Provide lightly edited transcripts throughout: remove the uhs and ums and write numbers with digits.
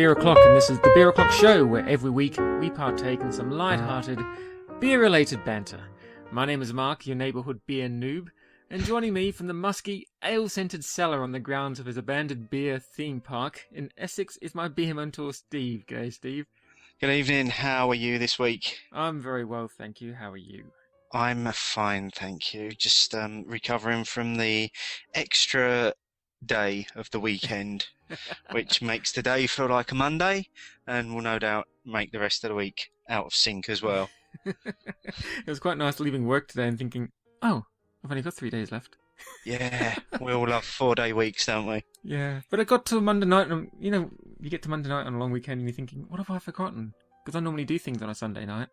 Beer O'Clock, and this is the Beer O'Clock Show, where every week we partake in some light-hearted, beer-related banter. My name is Mark, your neighbourhood beer noob, and joining me from the musky, ale-scented cellar on the grounds of his abandoned beer theme park in Essex is my beer mentor, Steve. G'day, Steve. Good evening. How are you this week? I'm very well, thank you. How are you? I'm fine, thank you. Just recovering from the extra day of the weekend, which makes the day feel like a Monday, and will no doubt make the rest of the week out of sync as well. It was quite nice leaving work today and thinking, oh, I've only got 3 days left. Yeah, we all love 4-day weeks, don't we? Yeah, but I got to Monday night, and you get to Monday night on a long weekend and you're thinking, what have I forgotten? Because I normally do things on a Sunday night.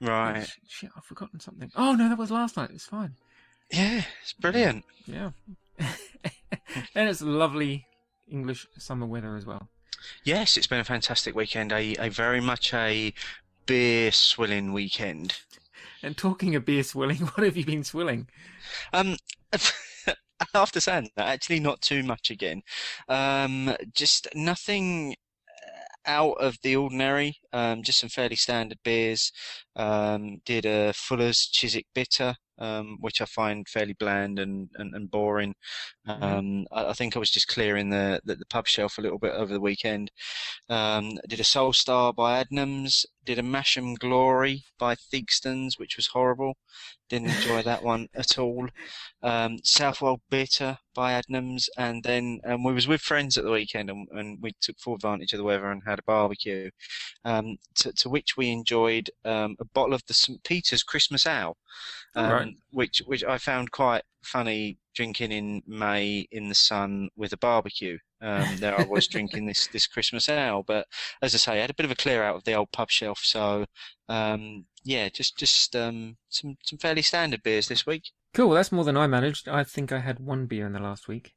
Right. Shit, I've forgotten something. Oh no, that was last night. It's fine. Yeah, it's brilliant. Yeah. And it's lovely English summer weather as well. Yes, it's been a fantastic weekend. A very much a beer swilling weekend. And talking of beer swilling, what have you been swilling? After saying that, actually not too much again. Just nothing out of the ordinary. Just some fairly standard beers. Did a Fuller's Chiswick Bitter, which I find fairly bland and boring. I think I was just clearing the pub shelf a little bit over the weekend. Did a Soul Star by Adnams. Did a Masham Glory by Theakston's, which was horrible. Didn't enjoy that one at all. Southwold Bitter by Adnams, and then we was with friends at the weekend, and we took full advantage of the weather and had a barbecue. To which we enjoyed a bottle of the St Peter's Christmas Ale, Right. which I found quite funny drinking in May in the sun with a barbecue. There I was drinking this Christmas Ale, but as I say, I had a bit of a clear out of the old pub shelf, so yeah, just some fairly standard beers this week. Cool, that's more than I managed. I think I had one beer in the last week,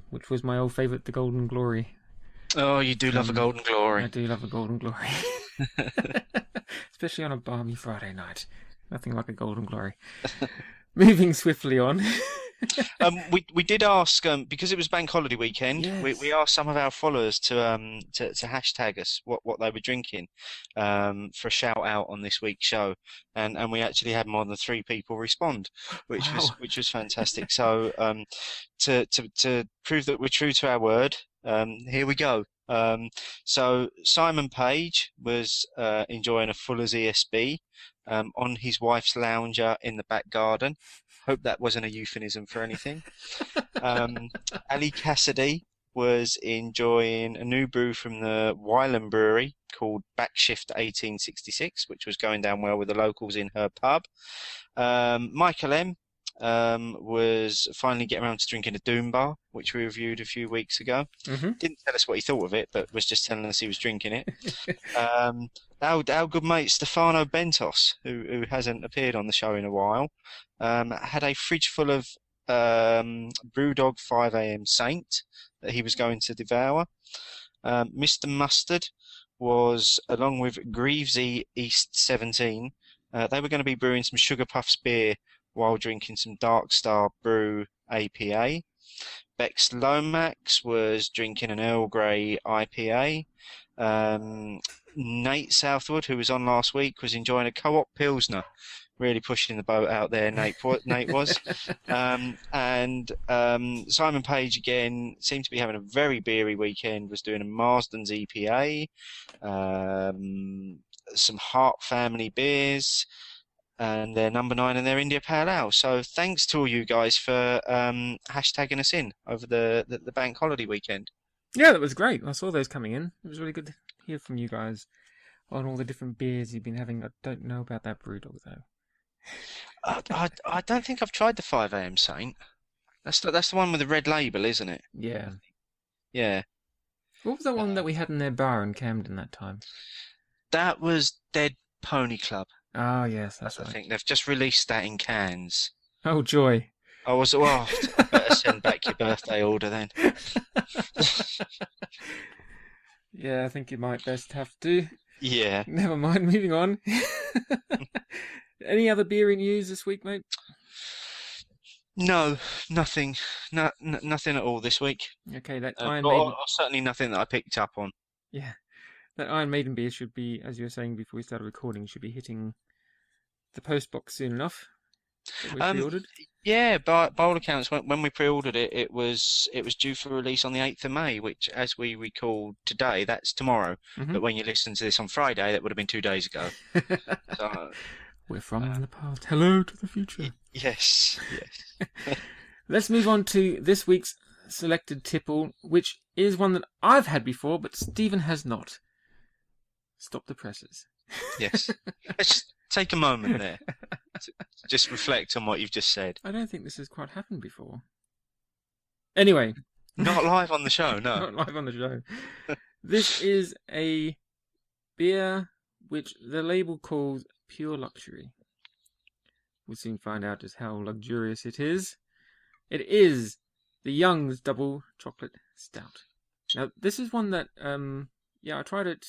which was my old favourite, the Golden Glory. Oh, you do love a Golden Glory. I do love a Golden Glory. Especially on a balmy Friday night. Nothing like a Golden Glory. Moving swiftly on. We did ask because it was bank holiday weekend. Yes. We asked some of our followers to hashtag us what they were drinking for a shout out on this week's show, and we actually had more than 3 people respond, which was fantastic. So to prove that we're true to our word, here we go. So Simon Page was enjoying a Fuller's ESB on his wife's lounger in the back garden. Hope that wasn't a euphemism for anything. Ali Cassidy was enjoying a new brew from the Wylam Brewery called Backshift 1866, which was going down well with the locals in her pub. Michael M was finally getting around to drinking a Doom Bar, which we reviewed a few weeks ago. Didn't tell us what he thought of it, but was just telling us he was drinking it. Our good mate Stefano Bentos, who hasn't appeared on the show in a while, had a fridge full of Brewdog 5am Saint that he was going to devour. Mr. Mustard was, along with Greavesy East 17, they were going to be brewing some Sugar Puffs beer while drinking some Dark Star Brew APA. Bex Lomax was drinking an Earl Grey IPA. Nate Southwood, who was on last week, was enjoying a Co-op Pilsner. Really pushing the boat out there, Nate was. And Simon Page, again, seemed to be having a very beery weekend, was doing a Marsden's EPA, some Hart family beers, and their number 9 and their India Pale Ale. So thanks to all you guys for hashtagging us in over the bank holiday weekend. Yeah, that was great. I saw those coming in. It was really good to hear from you guys on all the different beers you've been having. I don't know about that Brewdog though. I don't think I've tried the 5am Saint. That's the one with the red label, isn't it? Yeah. Yeah. What was that one that we had in their bar in Camden that time? That was Dead Pony Club. Oh, yes, that's I right. think they've just released that in cans. Oh, joy. I better send back your birthday order then. Yeah, I think you might best have to. Yeah. Never mind, moving on. Any other beery news this week, mate? No, nothing, nothing at all this week. Okay, that Iron Or Maiden. certainly nothing that I picked up on. Yeah, that Iron Maiden beer should be, as you were saying before we started recording, should be hitting the post box soon enough. That we Um, pre-ordered. yeah, by all accounts, when we pre-ordered it, it was due for release on the 8th of May, which, as we record today, that's tomorrow. Hmm. But when you listen to this on Friday, that would have been 2 days ago. So, We're from the past. Hello to the future. yes, yes. Let's move on to this week's selected tipple, which is one that I've had before, but Stephen has not. Stop the presses. Yes. Let's just take a moment there to just reflect on what you've just said. I don't think this has quite happened before. Anyway. Not live on the show, no. Not live on the show. This is a beer which the label calls Pure Luxury. We'll soon find out just how luxurious it is. It is the Young's Double Chocolate Stout. Now, this is one that, I tried it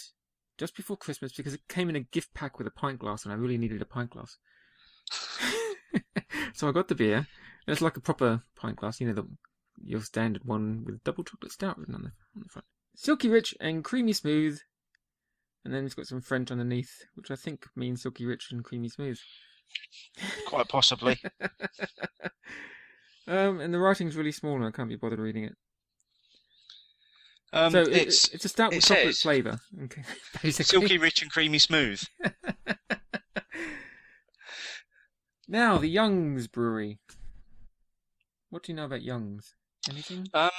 just before Christmas because it came in a gift pack with a pint glass and I really needed a pint glass. So I got the beer, and it's like a proper pint glass, your standard one with double chocolate stout written on the front. Silky rich and creamy smooth, and then it's got some French underneath, which I think means silky rich and creamy smooth. Quite possibly. And the writing's really small and I can't be bothered reading it. So it's a stout with chocolate flavour. Okay, basically. Silky rich and creamy smooth. Now, the Young's Brewery. What do you know about Young's? Anything? I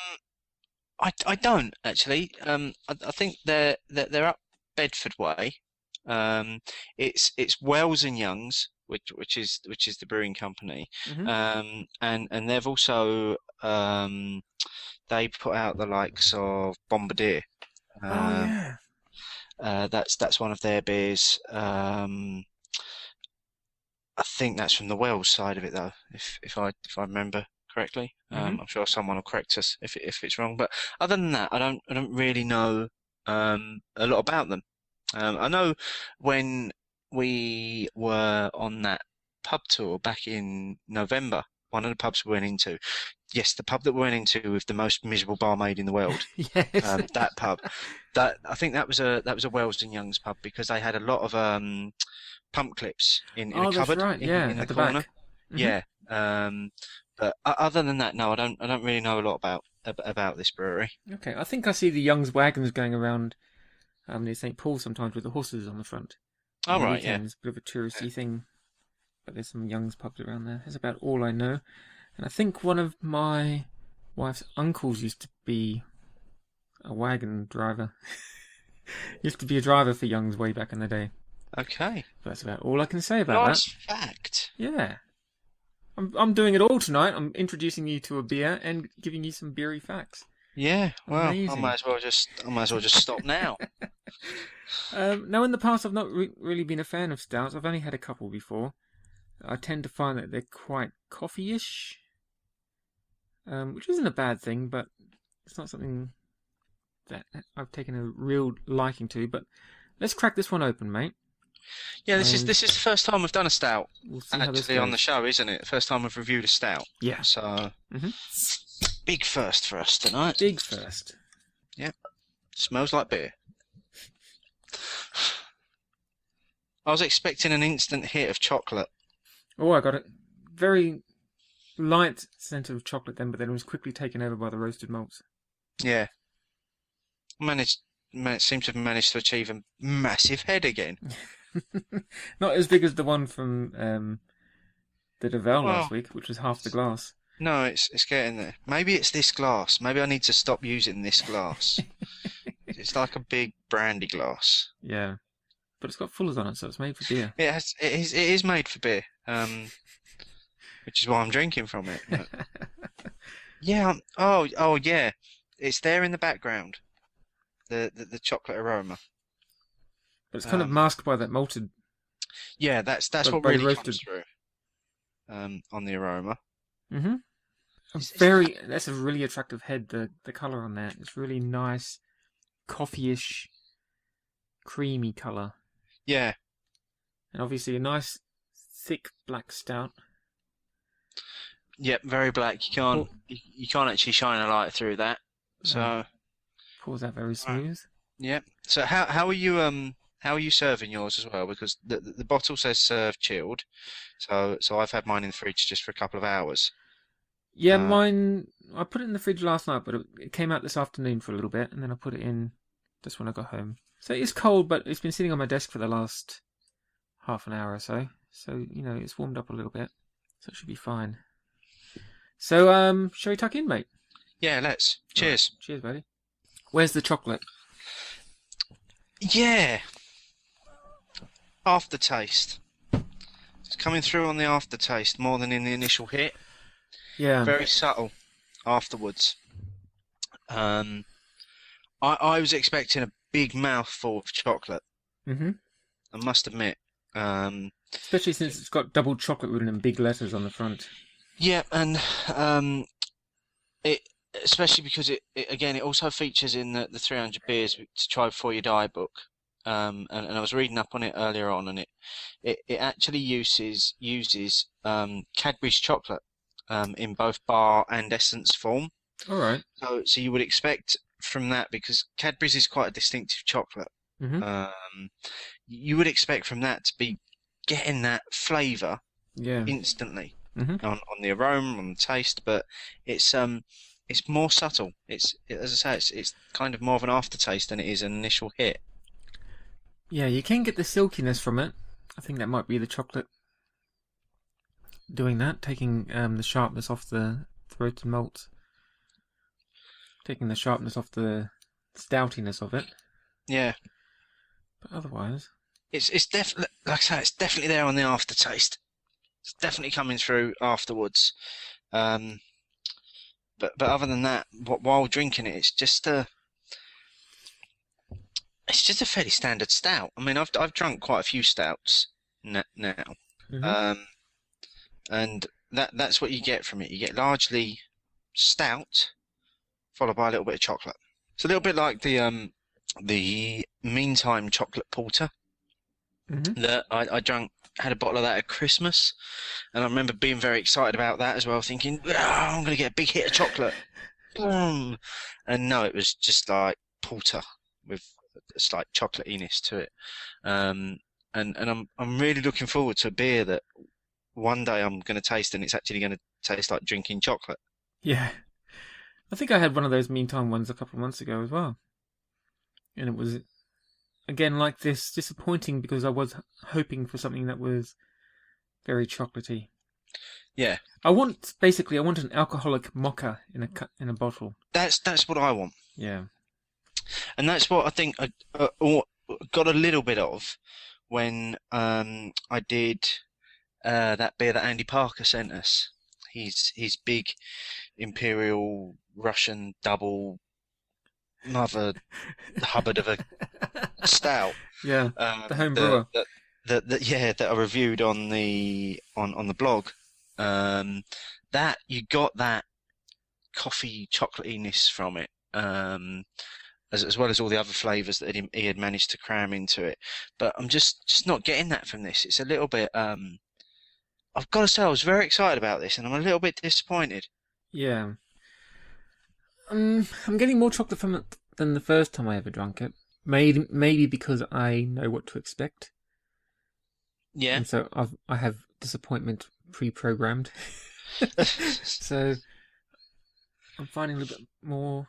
don't actually. I think they're up Bedford way. It's Wells and Youngs, which is the brewing company. Mm-hmm. And they've also they put out the likes of Bombardier. That's one of their beers. I think that's from the Wells side of it, though, if I remember correctly. Mm-hmm. I'm sure someone will correct us if it's wrong. But other than that, I don't really know a lot about them. I know when we were on that pub tour back in November, one of the pubs we went into. Yes, the pub that we went into with the most miserable barmaid in the world. Yes. That pub. I think that was a Wells and Youngs pub because they had a lot of pump clips in a cupboard right. in the at the corner. back. Mm-hmm. Yeah. But other than that, no, I don't really know a lot about this brewery. Okay, I think I see the Young's wagons going around near St. Paul sometimes with the horses on the front. Oh, right, yeah. It's a bit of a touristy thing, but there's some Young's pubs around there. That's about all I know. And I think one of my wife's uncles used to be a wagon driver. Used to be a driver for Young's way back in the day. Okay. That's about all I can say about Nice that. fact. Yeah. I'm doing it all tonight. I'm introducing you to a beer and giving you some beery facts. Yeah, well, Amazing. I might as well just stop now. Now, in the past, I've not really been a fan of stouts. I've only had a couple before. I tend to find that they're quite coffee-ish, which isn't a bad thing, but it's not something that I've taken a real liking to. But let's crack this one open, mate. Yeah, this is the first time we've done a stout We'll see how this actually on the goes. show, isn't it? First time we've reviewed a stout. Yeah. So big first for us tonight. Big first. Yep. Smells like beer. I was expecting an instant hit of chocolate. Oh, I got it. Very light scent of chocolate then, but then it was quickly taken over by the roasted malts. Yeah. Seems to have managed to achieve a massive head again. Not as big as the one from the Devel last week, which was half the glass. No, it's getting there. Maybe it's this glass. Maybe I need to stop using this glass. It's like a big brandy glass. Yeah, but it's got fullers on it, so it's made for beer. It is made for beer, which is why I'm drinking from it. But... yeah. Oh, yeah. It's there in the background. The chocolate aroma. But it's kind of masked by that malted. Yeah, that's what really roasted. Comes through on the aroma. Mm-hmm. That's a really attractive head. The colour on that, it's really nice, coffee-ish, creamy colour. Yeah. And obviously a nice, thick black stout. Yep, very black. Pour, You can't actually shine a light through that. oh, So pours out very right. smooth. Yep. So how are you serving yours as well? Because the bottle says serve chilled. So I've had mine in the fridge just for a couple of hours. Yeah, Uh, mine. I put it in the fridge last night, but it came out this afternoon for a little bit, and then I put it in just when I got home. So it's cold, but it's been sitting on my desk for the last half an hour or so. So it's warmed up a little bit, so it should be fine. So shall we tuck in, mate? yeah, let's. All right. Cheers. Cheers, buddy. Where's the chocolate? Yeah, aftertaste. It's coming through on the aftertaste more than in the initial hit. Yeah. Very subtle afterwards. I was expecting a big mouthful of chocolate. Mhm. I must admit. Especially since it's got double chocolate written in big letters on the front. Yeah, and it especially because it also features in the 300 beers to try before you die book. And I was reading up on it earlier on, and it actually uses Cadbury's chocolate in both bar and essence form. All right. So you would expect from that, because Cadbury's is quite a distinctive chocolate. Mhm. You would expect from that to be getting that flavour Yeah. instantly Mhm. on the aroma, on the taste, but it's more subtle. As I say, it's kind of more of an aftertaste than it is an initial hit. Yeah, you can get the silkiness from it. I think that might be the chocolate doing that, taking the sharpness off the roasted malt, taking the sharpness off the stoutiness of it. Yeah, But otherwise, it's definitely, like I say, it's definitely there on the aftertaste. It's definitely coming through afterwards. Um, but other than that, while drinking it, it's just a fairly standard stout. I mean, I've drunk quite a few stouts now, mhm. um, and that's what you get from it. You get largely stout, followed by a little bit of chocolate. It's a little bit like the Meantime chocolate porter Mhm. that I drank. Had a bottle of that at Christmas, and I remember being very excited about that as well, thinking, I'm going to get a big hit of chocolate. Boom! And no, it was just like porter with a slight chocolatiness to it. And I'm really looking forward to a beer that one day I'm going to taste, and it's actually going to taste like drinking chocolate. Yeah. I think I had one of those meantime ones a couple of months ago as well, and it was again like this, disappointing because I was hoping for something that was very chocolatey. Yeah, I want an alcoholic mocha in a bottle. that's what I want, Yeah. and that's what I think I got a little bit of when I did that beer that Andy Parker sent us. His big Imperial Russian double mother Hubbard of a stout. Yeah. The home The brewer. yeah, that I reviewed on the blog. That you got that coffee chocolatiness from it, as well as all the other flavours that he had managed to cram into it. But I'm just not getting that from this. It's a little bit. I've got to say, I was very excited about this, and I'm a little bit disappointed. Yeah. I'm getting more chocolate from it than the first time I ever drank it. Maybe because I know what to expect, Yeah. and so I have disappointment pre-programmed. So I'm finding a little bit more.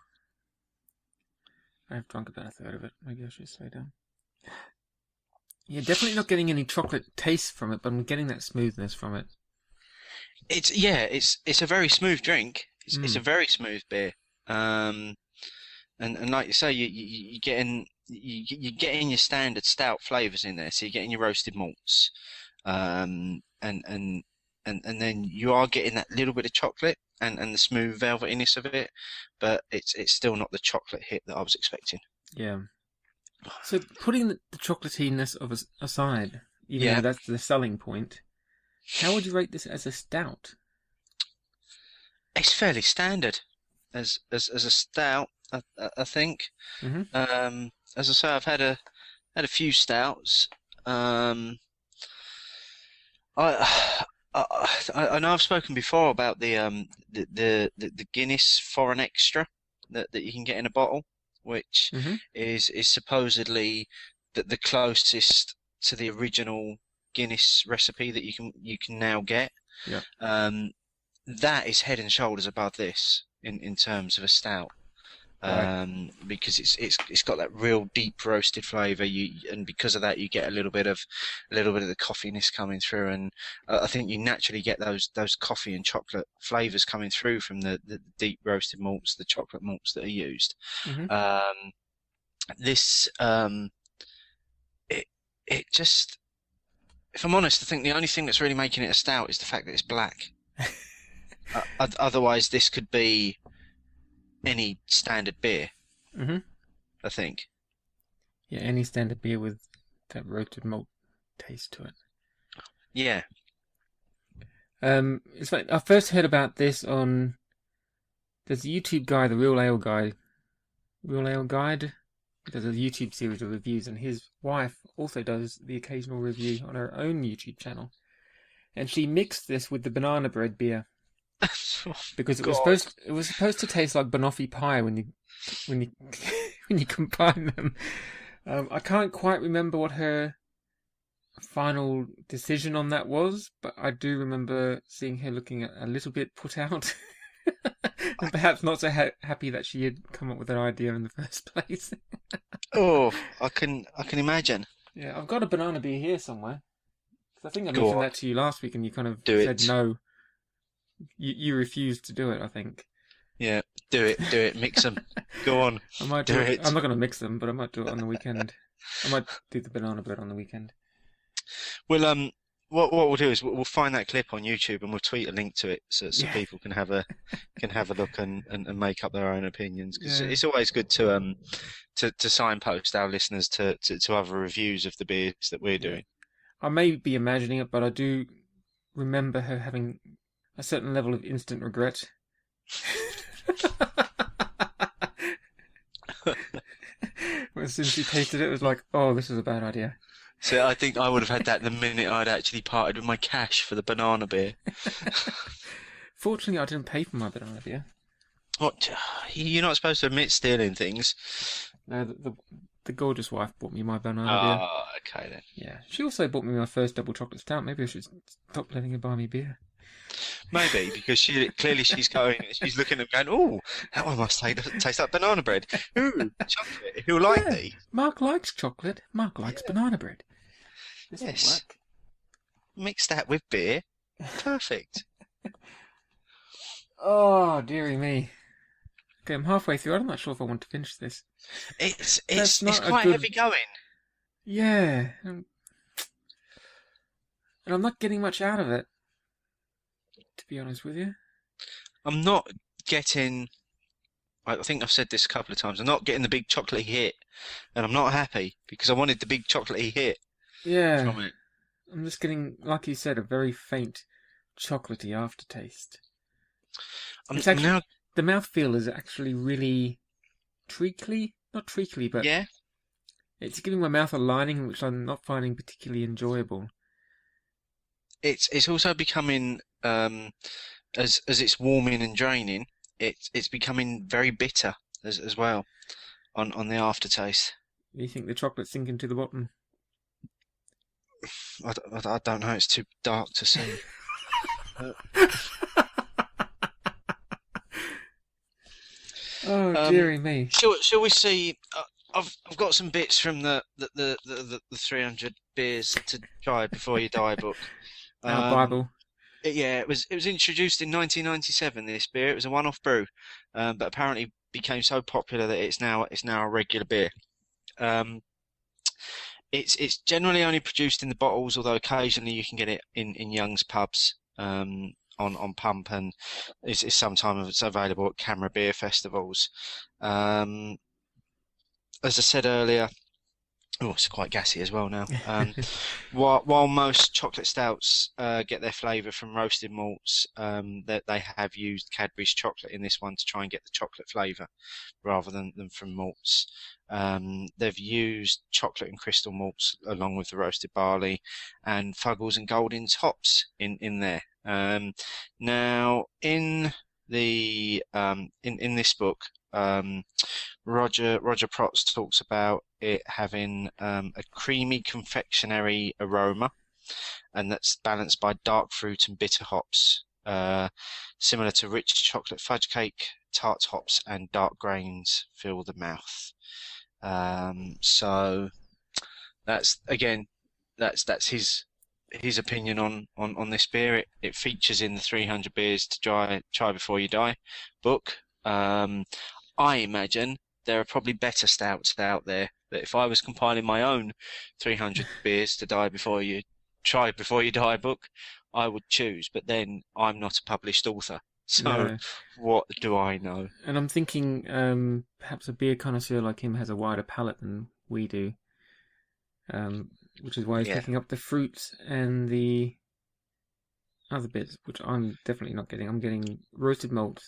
I've drunk about a third of it. Maybe I should slow down. Yeah, definitely not getting any chocolate taste from it, but I'm getting that smoothness from it. It's a very smooth drink. It's a Mm. very smooth beer. Um, and like you say, you're getting your standard stout flavors in there. So you're getting your roasted malts, and then you are getting that little bit of chocolate and the smooth velvetiness of it, but it's still not the chocolate hit that I was expecting. Yeah. So putting the chocolatiness aside, even though Yeah, that's the selling point, how would you rate this as a stout? it's fairly standard as a stout, I think. Mm-hmm. As I say, I've had a few stouts. I I know I've spoken before about the Guinness Foreign Extra that you can get in a bottle, which Hmm. is supposedly the closest to the original Guinness recipe that you can now get. Yeah. Um, that is head and shoulders above this in terms of a stout. Right. Because it's got that real deep roasted flavour. And because of that, you get a little bit of the coffeeness coming through, and I think you naturally get those coffee and chocolate flavours coming through from the deep roasted malts, the chocolate malts that are used. Hmm. Um, this it it just, if I'm honest, I think the only thing that's really making it a stout is the fact that it's black. Otherwise, this could be any standard beer, Hmm. I think. Yeah, any standard beer with that roasted malt taste to it. Yeah. It's like I first heard about this on there's a YouTube guy, the Real Ale Guy, Real Ale Guide. He does a YouTube series of reviews, and his wife also does the occasional review on her own YouTube channel. And she mixed this with the banana bread beer Oh, because God. it was supposed to taste like banoffee pie when you when you combine them. I can't quite remember what her final decision on that was, but I do remember seeing her looking a little bit put out, and perhaps not so happy that she had come up with that idea in the first place. Oh, I can imagine. Yeah, I've got a banana beer here somewhere. 'Cause I think I Go mentioned on, that to you last week, and you kind of do said it. no. You refused to do it, I think. Yeah, do it, do it. Mix them. Go on, I might do do it. I'm it. not going to mix them, but I might do it on the weekend. I might do the banana bread on the weekend. Well, what we'll do is we'll find that clip on YouTube and we'll tweet a link to it so Yeah, people can have a look and make up their own opinions, because yeah. it's always good to signpost our listeners to other reviews of the beers that we're Yeah. doing. I may be imagining it, but I do remember her having a certain level of instant regret. As soon as she tasted it, it was like, oh, this is a bad idea. So I think I would have had that the minute I'd actually parted with my cash for the banana beer. Fortunately, I didn't pay for my banana beer. What? You're not supposed to admit stealing things. No, the gorgeous wife bought me my banana beer. Oh, okay then. Yeah, she also bought me my first double chocolate stout. Maybe I should stop letting her buy me beer. Maybe because she's looking and going, oh, that one must taste like banana bread. Ooh, chocolate. Who'll like Yeah, these? Mark likes chocolate. Mark likes Yeah, banana bread. This will yes. work. Mix that with beer. Perfect. Oh, dearie me. Okay, I'm halfway through. I'm not sure if I want to finish this. It's That's it's it's not a quite good. heavy going. Yeah, and I'm not getting much out of it, to be honest with you. I'm not getting. I think I've said this a couple of times. I'm not getting the big chocolatey hit, and I'm not happy because I wanted the big chocolatey hit Yeah, from it. I'm just getting, like you said, a very faint chocolatey aftertaste. I'm It's actually now, the mouthfeel is actually really treacly, not treacly, but yeah. it's giving my mouth a lining which I'm not finding particularly enjoyable. It's also becoming as it's warming and draining, it's becoming very bitter as well on the aftertaste. You think the chocolate's sinking to the bottom? I don't know. It's too dark to see. Uh, Oh, Um, dearie me. shall we see? I've got some bits from the 300 beers to try before you die book. Our Um, Bible. yeah, it was introduced in 1997. This beer, it was a one-off brew, but apparently became so popular that it's now a regular beer. Um, it's generally only produced in the bottles, although occasionally you can get it in Young's pubs on pump, and it's sometimes available at Camera beer festivals. Um, as I said earlier, Oh, it's quite gassy as well now. While most chocolate stouts get their flavour from roasted malts, that they have used Cadbury's chocolate in this one to try and get the chocolate flavour rather than from malts. They've used chocolate and crystal malts along with the roasted barley and Fuggles and Goldings hops in there. Now in the in this book. Roger Protz talks about it having a creamy confectionery aroma, and that's balanced by dark fruit and bitter hops, similar to rich chocolate fudge cake. Tart hops and dark grains fill the mouth. So that's his opinion on this beer. It features in the 300 beers to try before you die book. I imagine there are probably better stouts out there that if I was compiling my own 300 beers to try before you die book, I would choose. But then I'm not a published author, so No. what do I know? And I'm thinking perhaps a beer connoisseur like him has a wider palate than we do, which is why he's picking up the fruit and the other bits, which I'm definitely not getting. I'm getting roasted malt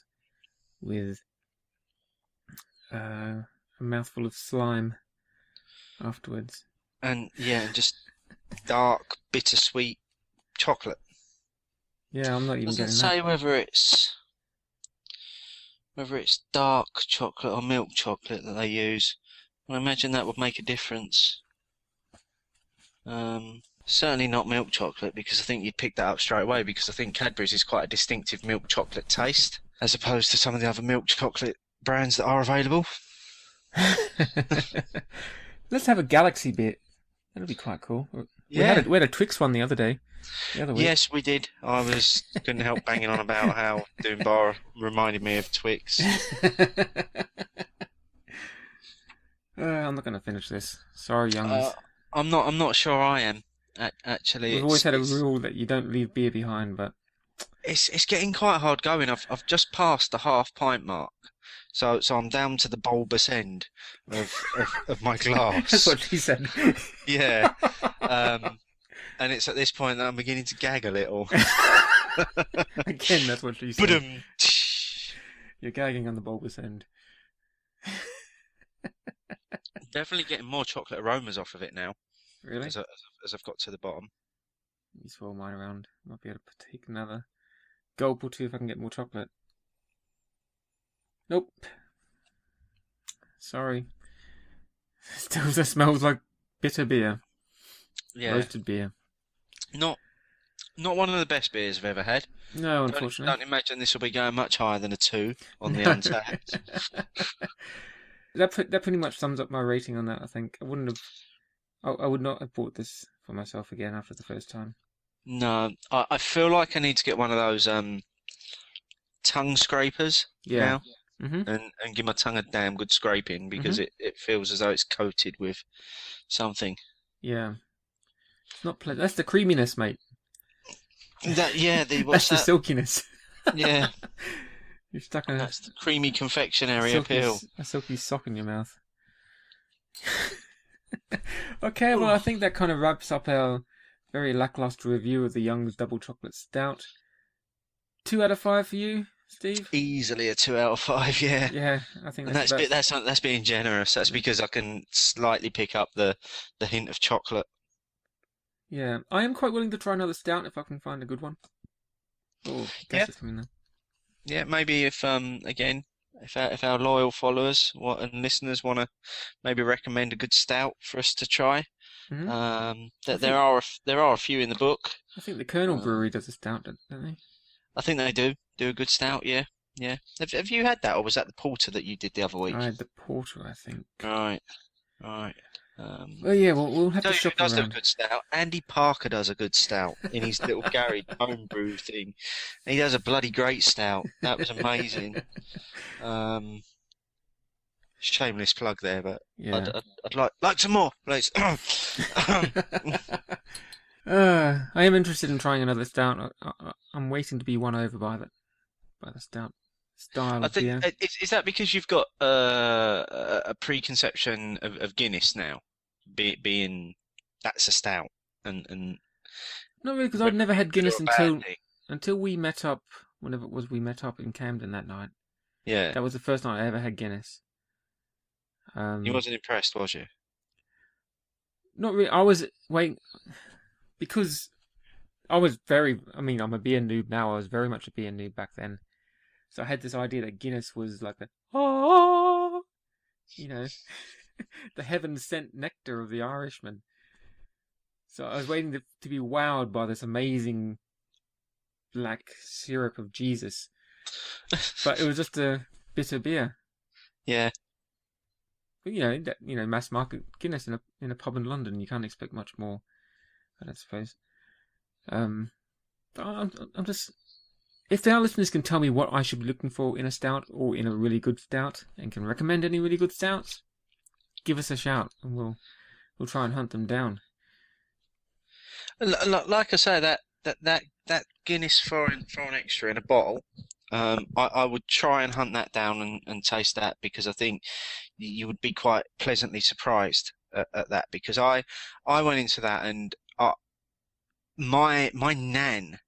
with a mouthful of slime afterwards. And just dark, bittersweet chocolate. Yeah, I'm not even Doesn't getting say that. whether it's dark chocolate or milk chocolate that they use. I imagine that would make a difference. Certainly not milk chocolate, because I think you'd pick that up straight away, because I think Cadbury's is quite a distinctive milk chocolate taste, as opposed to some of the other milk chocolate brands that are available. Let's have a Galaxy bit. That'll be quite cool. Yeah. We had a Twix one the other week. Yes, we did. I couldn't help banging on about how Doom Bar reminded me of Twix. I'm not going to finish this. Sorry, youngers. I'm not sure I am. Actually, we've always had a rule that you don't leave beer behind, but it's getting quite hard going. I've just passed the half pint mark, so I'm down to the bulbous end of my glass. That's what she said. Yeah, and it's at this point that I'm beginning to gag a little. Again, that's what she said. You're gagging on the bulbous end. Definitely getting more chocolate aromas off of it now. Really? As I've got to the bottom. Let me swirl mine around. Might be able to take another gulp or two if I can get more chocolate. Nope. Sorry. Still just smells like bitter beer. Yeah. Roasted beer. Not one of the best beers I've ever had. No, unfortunately. Don't imagine this will be going much higher than a 2 on the Untapped. That pretty much sums up my rating on that, I think. I would not have bought this for myself again after the first time. No, I feel like I need to get one of those tongue scrapers now, Mm-hmm. and give my tongue a damn good scraping, because it feels as though it's coated with something. Yeah. It's not pleasant. That's the creaminess, mate. What's That's the silkiness. Yeah. You're stuck in That's the creamy confectionery appeal. A silky sock in your mouth. Okay, well, I think that kind of wraps up our very lackluster review of the Young's Double Chocolate Stout. 2 out of 5 for you, Steve? Easily a 2 out of 5, yeah. Yeah, I think that's being generous. That's because I can slightly pick up the hint of chocolate. Yeah, I am quite willing to try another stout if I can find a good one. Oh, gas is coming there. Yeah, maybe if our loyal followers and listeners want to maybe recommend a good stout for us to try. Mm-hmm. There are a few in the book. I think the Colonel Brewery does a stout, don't they? I think they do a good stout. Yeah. Have you had that, or was that the porter that you did the other week? I had the porter, I think. Right. Well, yeah, we'll have to shop does around. do a good stout. Andy Parker does a good stout in his little garage homebrew thing. He does a bloody great stout. That was amazing. Shameless plug there, but yeah. I'd like some more, please. I am interested in trying another stout. I'm waiting to be won over by the stout style of beer. Is that because you've got a preconception of Guinness now? being that's a stout, and Not really, because I'd never had good or Guinness a bad thing. until we met up. Whenever it was we met up in Camden that night. Yeah, That was the first night I ever had Guinness. you wasn't impressed, was you? Not really. I was waiting because I was very. I mean, I'm a beer noob now. I was very much a beer noob back then. So I had this idea that Guinness was like the you know, the heaven sent nectar of the Irishman. So I was waiting to be wowed by this amazing black syrup of Jesus, but it was just a bitter beer. Yeah. But mass market Guinness in a pub in London, you can't expect much more. I don't suppose. But I'm just. If our listeners can tell me what I should be looking for in a stout or in a really good stout, and can recommend any really good stouts, give us a shout, and we'll try and hunt them down. Like I say, that Guinness foreign extra in a bottle, I would try and hunt that down and taste that, because I think you would be quite pleasantly surprised at that, because I went into that and my nan,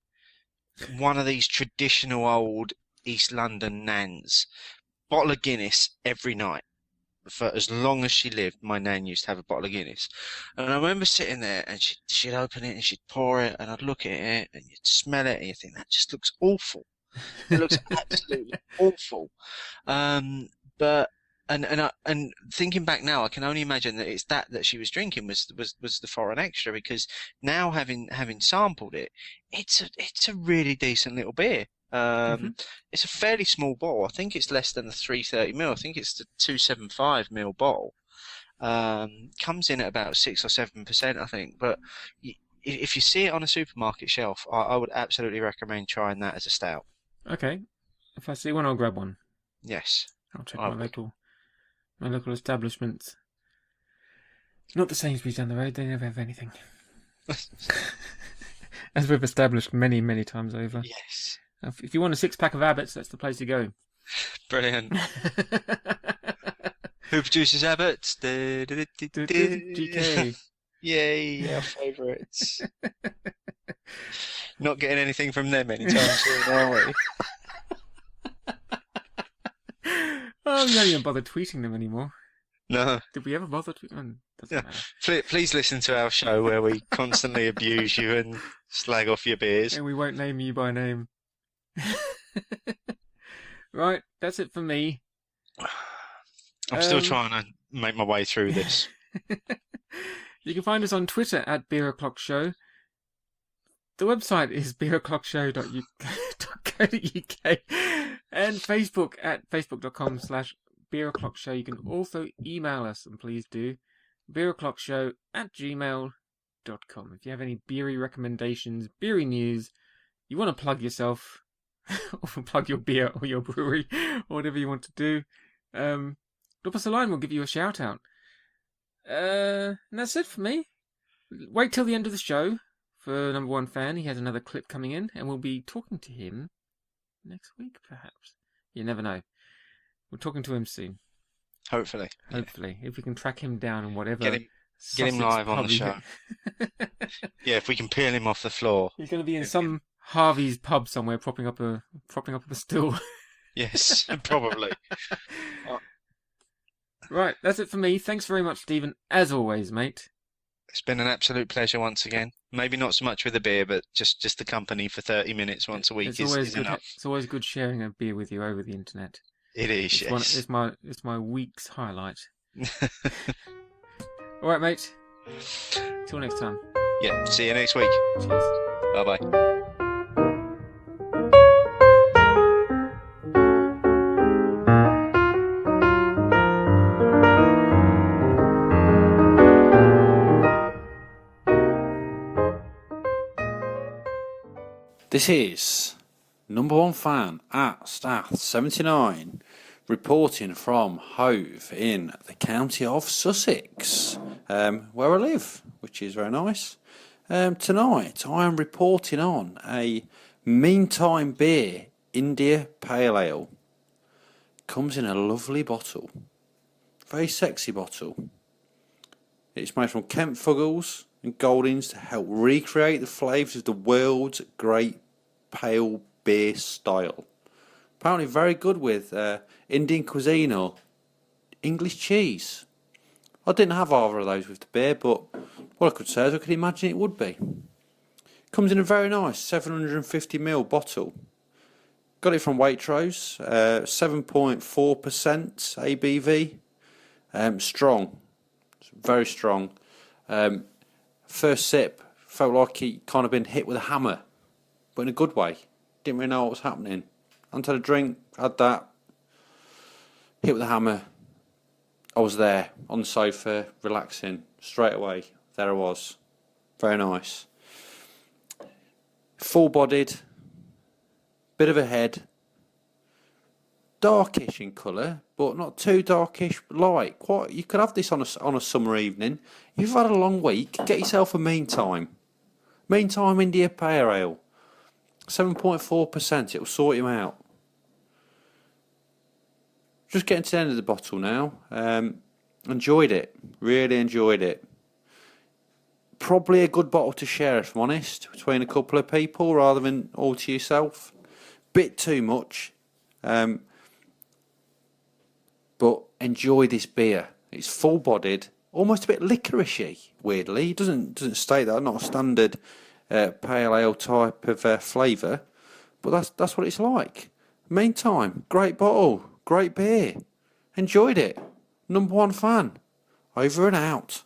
one of these traditional old East London nans, bottle of Guinness every night. For as long as she lived, my nan used to have a bottle of Guinness. And I remember sitting there and she'd open it and she'd pour it, and I'd look at it and you'd smell it and you think, that just looks awful. It looks absolutely awful. But and thinking back now, I can only imagine that it's that she was drinking was the foreign extra, because now having sampled it, it's a really decent little beer. It's a fairly small bottle. I think it's less than the 330ml. I think it's the 275ml bottle. Comes in at about 6 or 7%, I think. But if you see it on a supermarket shelf, I would absolutely recommend trying that as a stout. Okay, if I see one, I'll grab one. Yes, I'll check my local establishments. Not the Sainsbury's down the road. They never have anything. As we've established many, many times over. Yes. If you want a 6-pack of Abbott's, that's the place to go. Brilliant. Who produces Abbott's? GK. Yay, our favourites. Not getting anything from them anytime soon, are we? I'm not even bother tweeting them anymore. No. Did we ever bother tweeting? Doesn't matter. Please listen to our show where we constantly abuse you and slag off your beers. And we won't name you by name. Right, that's it for me. I'm still trying to make my way through this. You can find us on Twitter at Beer O'Clock Show. The website is beeroclockshow.co.uk and Facebook at facebook.com/Beer O'Clock Show. You can also email us, and please do, beeroclockshow@gmail.com. If you have any beery recommendations, beery news, you want to plug yourself, or plug your beer or your brewery, or whatever you want to do, drop us a line, we'll give you a shout out. And that's it for me. Wait till the end of the show for number one fan. He has another clip coming in, and we'll be talking to him next week, perhaps. You never know. We're talking to him soon. Hopefully. Hopefully. If we can track him down and whatever. Get him live on the show. Yeah, if we can peel him off the floor. He's going to be in some Harvey's pub somewhere, propping up a stool. Yes, probably. Right, that's it for me. Thanks very much, Stephen, as always, mate. It's been an absolute pleasure once again. Maybe not so much with a beer, but just the company for 30 minutes once a week is enough. It's always good sharing a beer with you over the internet. It is, yes. It's my week's highlight. All right, mate. Till next time. Yeah, see you next week. Cheers. Bye-bye. This is number one fan at Stath79 reporting from Hove in the county of Sussex, where I live, which is very nice. Tonight I am reporting on a Meantime Beer India Pale Ale. Comes in a lovely bottle, very sexy bottle. It's made from Kent Fuggles and Goldings to help recreate the flavours of the world's great pale beer style. Apparently very good with Indian cuisine or English cheese. I didn't have either of those with the beer, but what I could say is I could imagine it would be. Comes in a very nice 750ml bottle. Got it from Waitrose, 7.4% ABV. Strong, very strong. First sip, felt like he kind of been hit with a hammer, but in a good way. Didn't really know what was happening. Until a drink, had that, hit with a hammer. I was there on the sofa, relaxing, straight away. There I was. Very nice. Full-bodied, bit of a head, darkish in colour, but not too darkish, light. Quite. You could have this on a summer evening. If you've had a long week, get yourself a Meantime. Meantime India Pale Ale. 7.4%, it'll sort you out. Just getting to the end of the bottle now. Enjoyed it. Really enjoyed it. Probably a good bottle to share, if I'm honest, between a couple of people rather than all to yourself. Bit too much. But enjoy this beer. It's full-bodied, almost a bit licoricey, weirdly. It doesn't state that, not a standard pale ale type of flavour. But that's what it's like. Meantime, great bottle, great beer. Enjoyed it. Number one fan. Over and out.